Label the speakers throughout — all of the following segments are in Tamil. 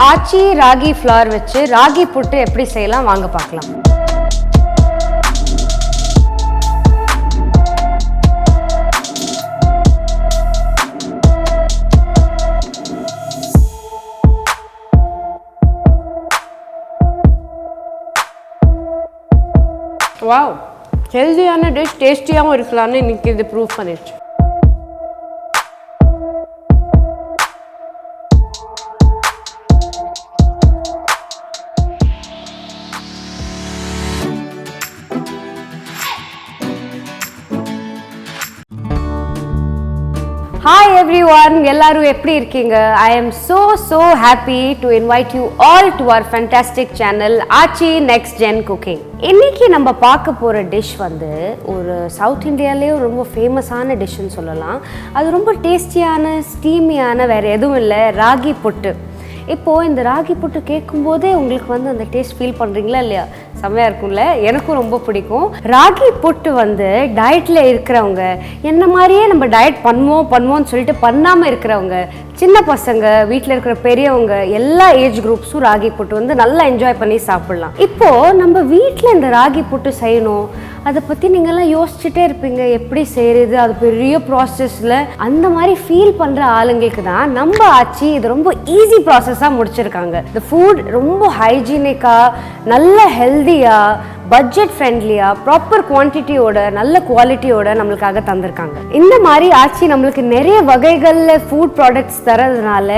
Speaker 1: Aachi Ragi Flour வச்சு ராகி புட்டு எப்படி செய்யலாம் வாங்க பார்க்கலாம். வாவ், ஹெல்தியான டிஷ், டேஸ்டியாகவும் இருக்கலாம்னு இன்னைக்கு இது ப்ரூவ் பண்ணிடுச்சு. Hi everyone, எல்லாரும் எப்படி இருக்கீங்க? I am so happy to invite you all to our fantastic channel Aachi Next Gen Cooking. இன்னைக்கு நம்ம பார்க்க போற டிஷ் வந்து ஒரு சவுத் இந்தியாலயே ரொம்ப ஃபேமஸான டிஷ்னு சொல்லலாம். அது ரொம்ப டேஸ்டியான, ஸ்டீமியான, வேற எதுவும் இல்லை, ராகி புட்டு. இப்போது இந்த ராகி புட்டு கேட்கும்போதே உங்களுக்கு வந்து அந்த டேஸ்ட் ஃபீல் பண்ணுறீங்களா இல்லையா? செம்மையாக இருக்கும்ல, எனக்கும் ரொம்ப பிடிக்கும். ராகி புட்டு வந்து டயட்டில் இருக்கிறவங்க, என்ன மாதிரியே நம்ம டயட் பண்ணுவோம்னு சொல்லிட்டு பண்ணாமல் இருக்கிறவங்க, சின்ன பசங்க, வீட்டில் இருக்கிற பெரியவங்க, எல்லா ஏஜ் குரூப்ஸும் ராகி புட்டு வந்து நல்லா என்ஜாய் பண்ணி சாப்பிட்லாம். இப்போது நம்ம வீட்டில் இந்த ராகி புட்டு செய்யணும், அதை பற்றி நீங்கள்லாம் யோசிச்சுட்டே இருப்பீங்க, எப்படி செய்கிறது, அது பெரிய ப்ராசஸில். அந்த மாதிரி ஃபீல் பண்ணுற ஆளுங்களுக்கு தான் நம்ம ஆச்சி இது ரொம்ப ஈஸி ப்ராசஸாக முடிச்சிருக்காங்க. இந்த ஃபுட் ரொம்ப ஹைஜீனிக்காக, நல்ல ஹெல்தியாக, பட்ஜெட் ஃப்ரெண்ட்லியாக, ப்ராப்பர் குவான்டிட்டியோட, நல்ல குவாலிட்டியோட நம்மளுக்காக தந்திருக்காங்க. இந்த மாதிரி ஆச்சி நம்மளுக்கு நிறைய வகைகளில் ஃபுட் ப்ராடக்ட்ஸ் தரதுனால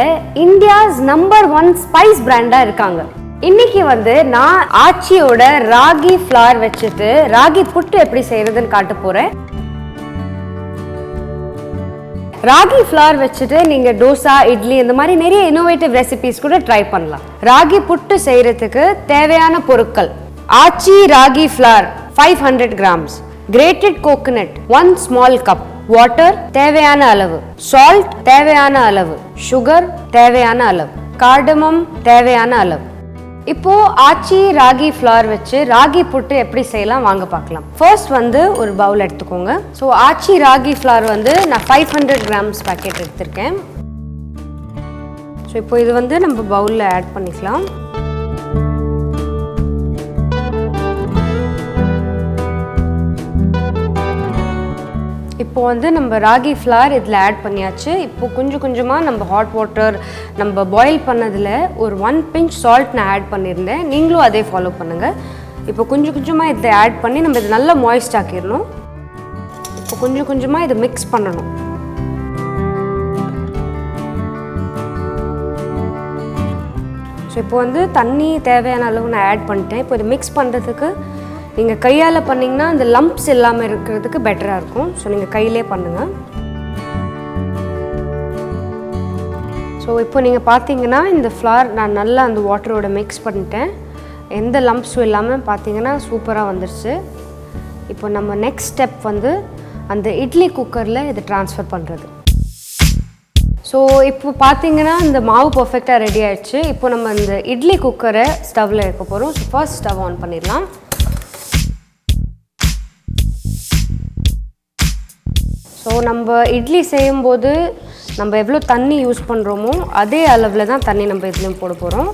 Speaker 1: இந்தியாஸ் நம்பர் 1 ஸ்பைஸ் பிராண்டாக இருக்காங்க. இன்னைக்கு வந்து நான் ஆச்சியோட ராகி ஃப்ளார் வச்சுட்டு ராகி புட்டு எப்படி செய்யறதுன்னு காட்ட போறேன். ராகி ஃப்ளார் வச்சுட்டு நீங்க தோசை, இட்லி இந்த மாதிரி நிறைய இன்னோவேட்டிவ் ரெசிபிஸ் கூட ட்ரை பண்ணலாம். ராகி புட்டு செய்யறதுக்கு தேவையான பொருட்கள்: Aachi ragi flour 500 grams, grated coconut 1 small cup, water தேவையான அளவு, சால்ட் தேவையான அளவு, சுகர் தேவையான அளவு, கார்டமம் தேவையான அளவு. இப்போ ஆச்சி ராகி ஃப்ளார் வச்சு ராகி புட்டு எப்படி செய்யலாம் வாங்க பார்க்கலாம். ஃபர்ஸ்ட் வந்து ஒரு பவுல் எடுத்துக்கோங்க. ஸோ ஆச்சி ராகி ஃப்ளார் வந்து நான் 500 grams பேக்கெட் எடுத்திருக்கேன். ஸோ இப்போ இது வந்து நம்ம பவுலில் ஆட் பண்ணிக்கலாம். இப்போ வந்து நம்ம ராகி ஃப்ளார் இதில் ஆட் பண்ணியாச்சு. இப்போ கொஞ்சம் கொஞ்சமாக நம்ம ஹாட் வாட்டர் நம்ம பாயில் பண்ணதில் ஒரு 1 pinch சால்ட் நான் ஆட் பண்ணியிருந்தேன். நீங்களும் அதே ஃபாலோ பண்ணுங்கள். இப்போ கொஞ்சம் கொஞ்சமாக இதை ஆட் பண்ணி நம்ம இது நல்லா மாய்ஸ்ட் ஆக்கிடணும். இப்போ கொஞ்சம் கொஞ்சமாக இதை மிக்ஸ் பண்ணணும். ஸோ இப்போ வந்து தண்ணி தேவையான அளவு நான் ஆட் பண்ணிட்டேன். இப்போ இதை மிக்ஸ் பண்ணுறதுக்கு நீங்கள் கையால் பண்ணிங்கன்னா அந்த லம்ப்ஸ் இல்லாமல் இருக்கிறதுக்கு பெட்டராக இருக்கும். ஸோ நீங்கள் கையிலே பண்ணுங்கள். ஸோ இப்போ நீங்கள் பார்த்தீங்கன்னா இந்த ஃப்ளார் நான் நல்லா அந்த வாட்டரோட மிக்ஸ் பண்ணிட்டேன். எந்த லம்ப்ஸும் இல்லாமல் பார்த்தீங்கன்னா சூப்பராக வந்துடுச்சு. இப்போ நம்ம நெக்ஸ்ட் ஸ்டெப் வந்து அந்த இட்லி குக்கரில் இதை ட்ரான்ஸ்ஃபர் பண்ணுறது. ஸோ இப்போ பார்த்தீங்கன்னா இந்த மாவு பர்ஃபெக்டாக ரெடி ஆகிடுச்சு. இப்போ நம்ம இந்த இட்லி குக்கரை ஸ்டவ்வில் வைக்க போகிறோம். ஸோ ஃபர்ஸ்ட் ஸ்டவ் ஆன் பண்ணிடலாம். ஸோ நம்ம இட்லி செய்யும்போது நம்ம எவ்வளோ தண்ணி யூஸ் பண்ணுறோமோ அதே அளவில் தான் தண்ணி நம்ம இதுலேயும் போட போகிறோம்.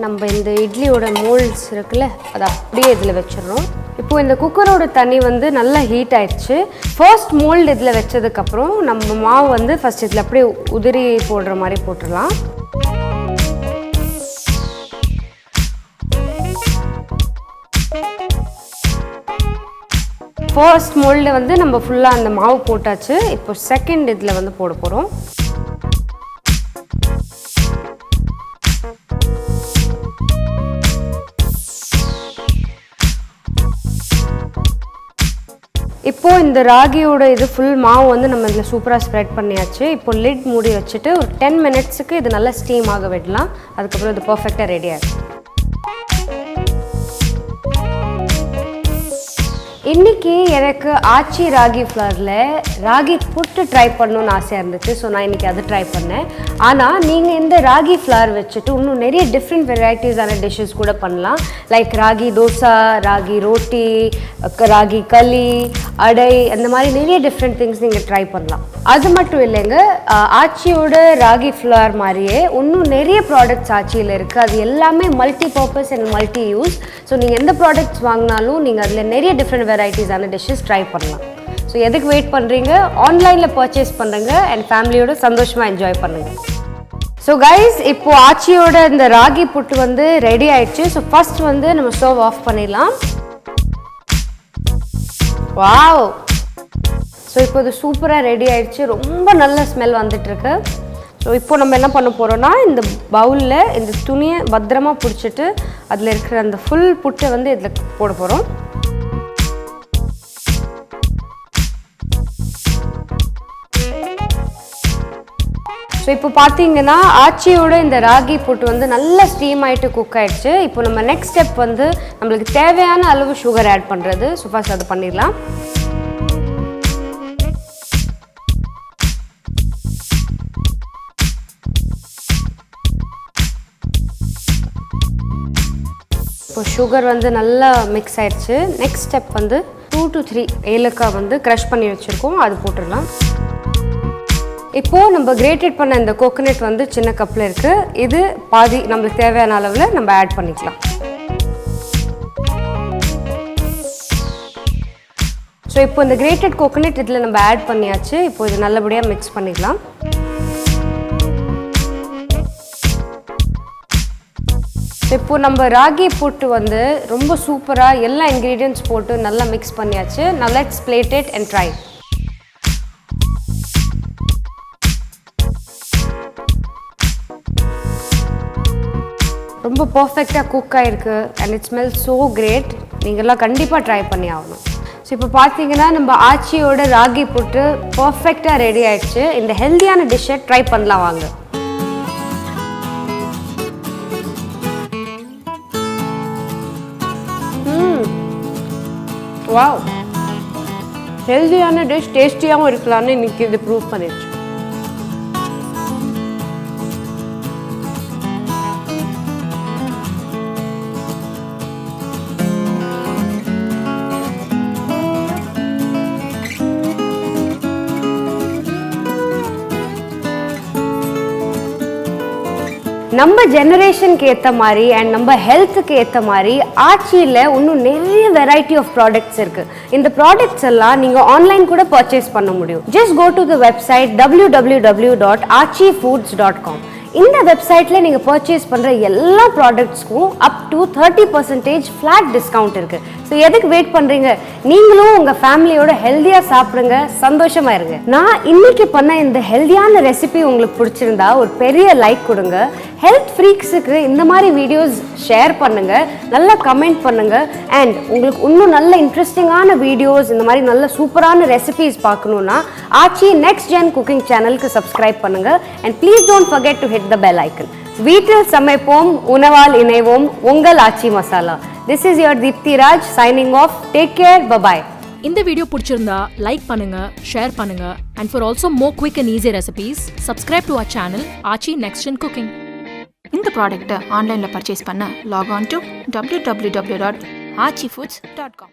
Speaker 1: நம்ம இந்த இட்லியோட மோல்ட்ஸ் இருக்குல்ல, அதை அப்படியே இதில் வச்சிடறோம். இப்போது இந்த குக்கரோட தண்ணி வந்து நல்லா ஹீட் ஆயிடுச்சு. ஃபர்ஸ்ட் மோல்டு இதில் வச்சதுக்கப்புறம் நம்ம மாவு வந்து ஃபஸ்ட் இதில் அப்படியே உதிரி போடுற மாதிரி போட்டுடலாம். ஃபர்ஸ்ட் மோல்டில் வந்து நம்ம ஃபுல்லாக அந்த மாவு போட்டாச்சு. இப்போ செகண்ட் இதில் வந்து போட போகிறோம். இப்போது இந்த ராகியோட இது ஃபுல் மாவு வந்து நம்ம இதில் சூப்பராக ஸ்ப்ரெட் பண்ணியாச்சு. இப்போ லிட் மூடி வச்சுட்டு ஒரு 10 minutesக்கு இது நல்லா ஸ்டீம் ஆக விடலாம். அதுக்கப்புறம் இது பர்ஃபெக்டாக ரெடி ஆகிடும். இன்றைக்கி எனக்கு ஆச்சி ராகி ஃப்ளாரில் ராகி புட்டு ட்ரை பண்ணணுன்னு ஆசையாக இருந்துச்சு. ஸோ நான் இன்றைக்கி அதை ட்ரை பண்ணேன். ஆனால் நீங்கள் இந்த ராகி ஃப்ளார் வச்சுட்டு இன்னும் நிறைய டிஃப்ரெண்ட் வெரைட்டிஸான டிஷ்ஷஸ் கூட பண்ணலாம். லைக் ராகி தோசை, ராகி ரோட்டி, ராகி களி, அடை, அந்த மாதிரி நிறைய டிஃப்ரெண்ட் திங்ஸ் நீங்கள் ட்ரை பண்ணலாம். அது மட்டும் இல்லைங்க, ஆச்சியோட ராகி ஃப்ளவர் மாதிரியே இன்னும் நிறைய ப்ராடக்ட்ஸ் ஆச்சியில் இருக்குது. அது எல்லாமே multi purpose and multi use. So நீங்கள் எந்த ப்ராடக்ட்ஸ் வாங்கினாலும் நீங்கள் அதில் நிறைய டிஃப்ரெண்ட் வெரைட்டிஸான டிஷ்ஷஸ் ட்ரை பண்ணலாம். ஸோ எதுக்கு வெயிட் பண்ணுறீங்க? ஆன்லைனில் பர்ச்சேஸ் பண்ணுங்க அண்ட் ஃபேமிலியோட சந்தோஷமாக என்ஜாய் பண்ணுங்கள். ஸோ கைஸ், இப்போது ஆச்சியோட இந்த ராகி புட்டு வந்து ரெடி ஆயிடுச்சு. ஸோ ஃபஸ்ட் வந்து நம்ம ஸ்டவ் ஆஃப் பண்ணிடலாம். வாவ்! ஸோ இப்போ இது சூப்பராக ரெடி ஆயிடுச்சு. ரொம்ப நல்ல ஸ்மெல் வந்துட்டுருக்கு. ஸோ இப்போ நம்ம என்ன பண்ண போகிறோம்னா, இந்த பவுலில் இந்த துணியை பத்திரமா பிடிச்சிட்டு அதில் இருக்கிற அந்த ஃபுல் புட்டை வந்து இதில் போட போகிறோம். ஸோ இப்போ பார்த்தீங்கன்னா ஆச்சியோட இந்த ராகி புட்டு வந்து நல்லா ஸ்டீம் ஆகிட்டு குக் ஆகிடுச்சு. இப்போ நம்ம நெக்ஸ்ட் ஸ்டெப் வந்து நம்மளுக்கு தேவையான அளவு சுகர் ஆட் பண்ணுறது. ஸோ ஃபர்ஸ்ட் அது பண்ணிடலாம். இப்போ சுகர் வந்து நல்லா மிக்ஸ் ஆயிடுச்சு. நெக்ஸ்ட் ஸ்டெப் வந்து 2 to 3 ஏலக்காய் வந்து க்ரஷ் பண்ணி வச்சுருக்கோம், அது போட்டுடலாம். இப்போது நம்ம கிரேட்டட் பண்ண இந்த கோகோனட் வந்து சின்ன கப்பில் இருக்குது. இது பாதி நம்மளுக்கு தேவையான அளவில் நம்ம ஆட் பண்ணிக்கலாம். ஸோ இப்போ இந்த கிரேட்டட் கோகோனட் இதில் நம்ம ஆட் பண்ணியாச்சு. இப்போ இது நல்லபடியாக மிக்ஸ் பண்ணிக்கலாம். இப்போ நம்ம ராகி புட்டு வந்து ரொம்ப சூப்பராக எல்லா இன்க்ரீடியன்ட்ஸ் போட்டு நல்லா மிக்ஸ் பண்ணியாச்சு. now let's plate it and try. ரொம்ப பர்ஃபெக்டாக குக் ஆகிருக்கு and it smell so great. நீங்கள்லாம் கண்டிப்பாக ட்ரை பண்ணி ஆகணும். ஸோ இப்போ பார்த்தீங்கன்னா நம்ம ஆச்சியோட ராகி புட்டு பர்ஃபெக்டாக ரெடி ஆகிடுச்சு. இந்த ஹெல்த்தியான டிஷ்ஷை ட்ரை பண்ணலாம் வாங்க. வாவ்! ஹெல்த்தியான டிஷ் டேஸ்டியாகவும் இருக்கலாம்னு இன்னைக்கு இது ப்ரூவ் பண்ணிடுச்சு. நம்ம ஜெனரேஷனுக்கு ஏற்ற மாதிரி அண்ட் நம்ம ஹெல்த்துக்கு ஏற்ற மாதிரி ஆச்சியில் இன்னும் நிறைய வெரைட்டி ஆஃப் ப்ராடக்ட்ஸ் இருக்குது. இந்த ப்ராடக்ட்ஸ் எல்லாம் நீங்கள் ஆன்லைன் கூட பர்ச்சேஸ் பண்ண முடியும். Just go to the website www.aachiFoods.com. இந்த வெப்சைட்டில் நீங்கள் பர்ச்சேஸ் பண்ணுற எல்லா ப்ராடக்ட்ஸ்க்கும் அப் டு 30% ஃப்ளாட் டிஸ்கவுண்ட் இருக்குது. ஸோ எதுக்கு வெயிட் பண்ணுறீங்க? நீங்களும் உங்கள் ஃபேமிலியோட ஹெல்த்தியாக சாப்பிடுங்க, சந்தோஷமாக இருங்க. நான் இன்னைக்கு பண்ண இந்த ஹெல்த்தியான ரெசிபி உங்களுக்கு பிடிச்சிருந்தா ஒரு பெரிய லைக் கொடுங்க. ஹெல்த் ஃப்ரீக்ஸுக்கு இந்த மாதிரி வீடியோஸ் ஷேர் பண்ணுங்கள், நல்லா கமெண்ட் பண்ணுங்கள். அண்ட் உங்களுக்கு இன்னும் நல்ல இன்ட்ரெஸ்டிங்கான வீடியோஸ், இந்த மாதிரி நல்ல சூப்பரான ரெசிபிஸ் பார்க்கணுன்னா ஆச்சி நெக்ஸ்ட் ஜென் குக்கிங் சேனலுக்கு சப்ஸ்கிரைப் பண்ணுங்கள். And please don't forget to hit the bell icon. வீட்டில் சமைப்போம், உணவால் இணைவோம், உங்கள் ஆச்சி masala. This is your Deepthi Raj signing off. Take care. Bye-bye.
Speaker 2: இந்த வீடியோ பிடிச்சிருந்தா லைக் பண்ணுங்க, ஷேர் பண்ணுங்க. And for also more quick and easy recipes, subscribe to our channel Aachi Next Gen Cooking.
Speaker 3: இந்த ப்ராடக்ட்டை ஆன்லைனில் பர்ச்சேஸ் பண்ண லாக் ஆன் டு www.aachifoods.com.